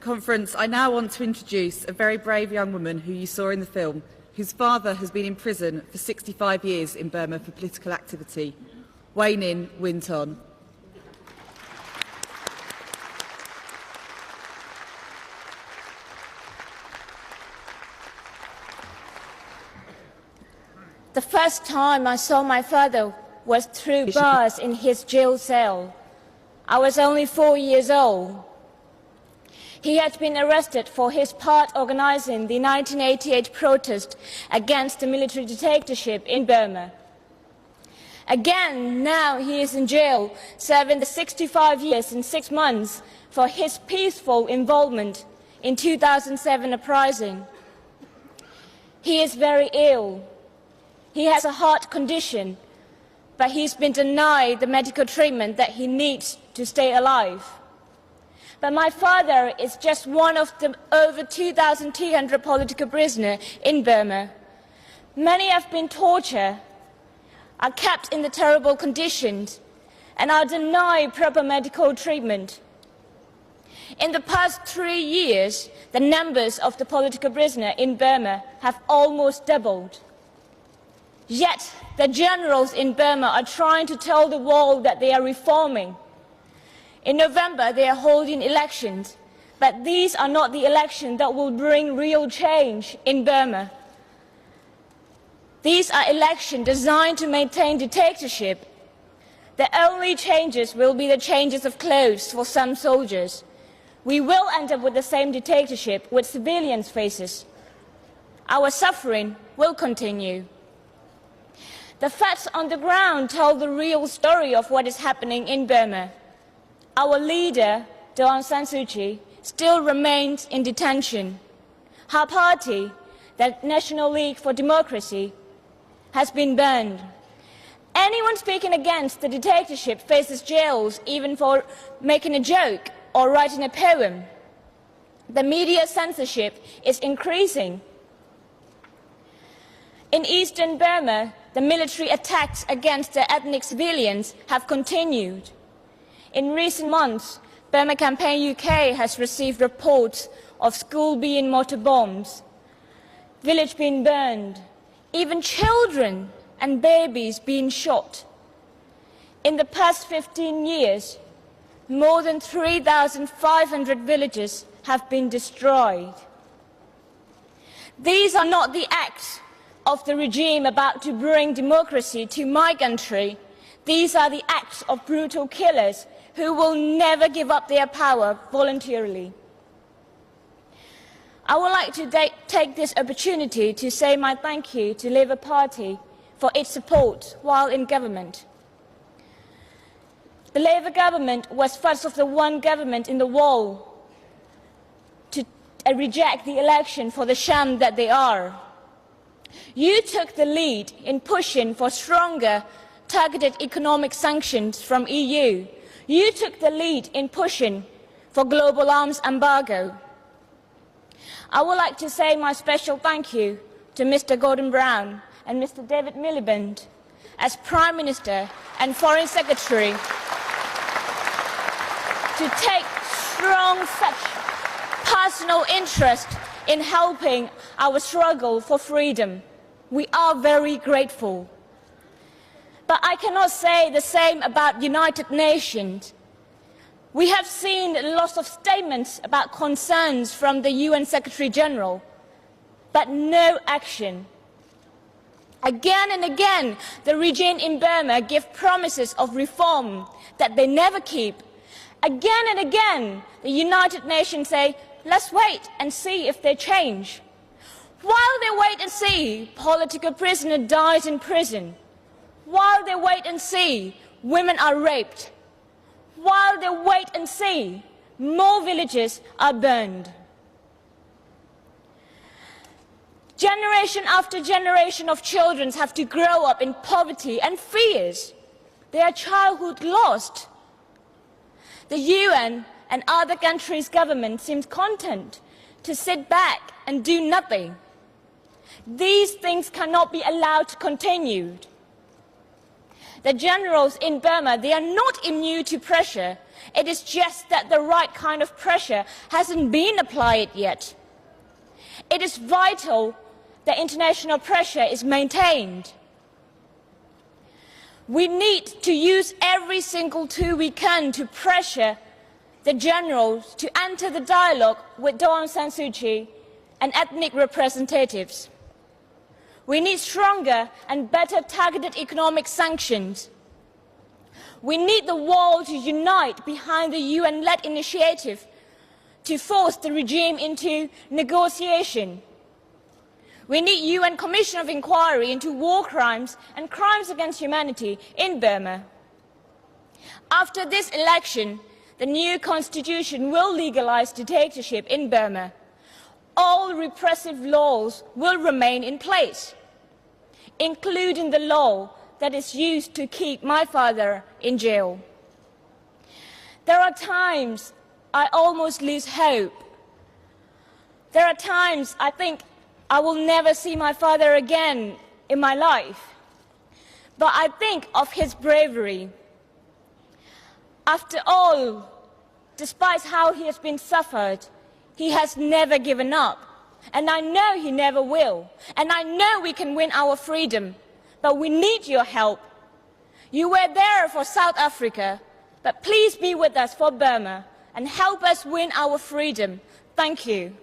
Conference, I now want to introduce a very brave young woman who you saw in the film, whose father has been in prison for 65 years in Burma for political activity. Hnin Thon. The first time I saw my father was through bars in his jail cell. I was only 4 years old. He had been arrested for his part organizing the 1988 protest against the military dictatorship in Burma. Again, now he is in jail, serving the 65 years and 6 months for his peaceful involvement in 2007 uprising. He is very ill. He has a heart condition, but he's been denied the medical treatment that he needs to stay alive. But my father is just one of the over 2,200 political prisoners in Burma. Many have been tortured, are kept in the terrible conditions, and are denied proper medical treatment. In the past 3 years, the numbers of the political prisoners in Burma have almost doubled. Yet, the generals in Burma are trying to tell the world that they are reforming. In November, they are holding elections, but these are not the elections that will bring real change in Burma. These are elections designed to maintain dictatorship. The only changes will be the changes of clothes for some soldiers. We will end up with the same dictatorship with civilians' faces. Our suffering will continue. The facts on the ground tell the real story of what is happening in Burma. Our leader, Aung San Suu Kyi, still remains in detention. Her party, the National League for Democracy, has been banned. Anyone speaking against the dictatorship faces jails even for making a joke or writing a poem. The media censorship is increasing. In eastern Burma, the military attacks against the ethnic civilians have continued. In recent months, Burma Campaign UK has received reports of schools being mortar bombed, villages being burned, even children and babies being shot. In the past 15 years, more than 3,500 villages have been destroyed. These are not the acts of the regime about to bring democracy to my country. These are the acts of brutal killers who will never give up their power voluntarily. I would like to take this opportunity to say my thank you to Labour Party for its support while in government. The Labour government was first of the one government in the world to reject the election for the sham that they are. You took the lead in pushing for stronger targeted economic sanctions from EU. You took the lead in pushing for global arms embargo. I would like to say my special thank you to Mr. Gordon Brown and Mr. David Miliband as Prime Minister and Foreign Secretary to take strong such personal interest in helping our struggle for freedom. We are very grateful. But I cannot say the same about United Nations. We have seen lots of statements about concerns from the UN Secretary General, but no action. Again and again, the regime in Burma gives promises of reform that they never keep. Again and again, the United Nations say, let's wait and see if they change. While they wait and see, political prisoners die in prison. While they wait and see, women are raped. While they wait and see, more villages are burned. Generation after generation of children have to grow up in poverty and fears. Their childhood lost. The UN and other countries' governments seem content to sit back and do nothing. These things cannot be allowed to continue. The generals in Burma, they are not immune to pressure. It is just that the right kind of pressure hasn't been applied yet. It is vital that international pressure is maintained. We need to use every single tool we can to pressure the generals to enter the dialogue with Aung San Suu Kyi and ethnic representatives. We need stronger and better targeted economic sanctions. We need the world to unite behind the UN-led initiative to force the regime into negotiation. We need UN Commission of Inquiry into war crimes and crimes against humanity in Burma. After this election, the new constitution will legalize dictatorship in Burma. All repressive laws will remain in place, including the law that is used to keep my father in jail. There are times I almost lose hope. There are times I think I will never see my father again in my life. But I think of his bravery. After all, despite how he has been suffered, he has never given up. And I know he never will. And I know we can win our freedom. But we need your help. You were there for South Africa, but please be with us for Burma and help us win our freedom. Thank you.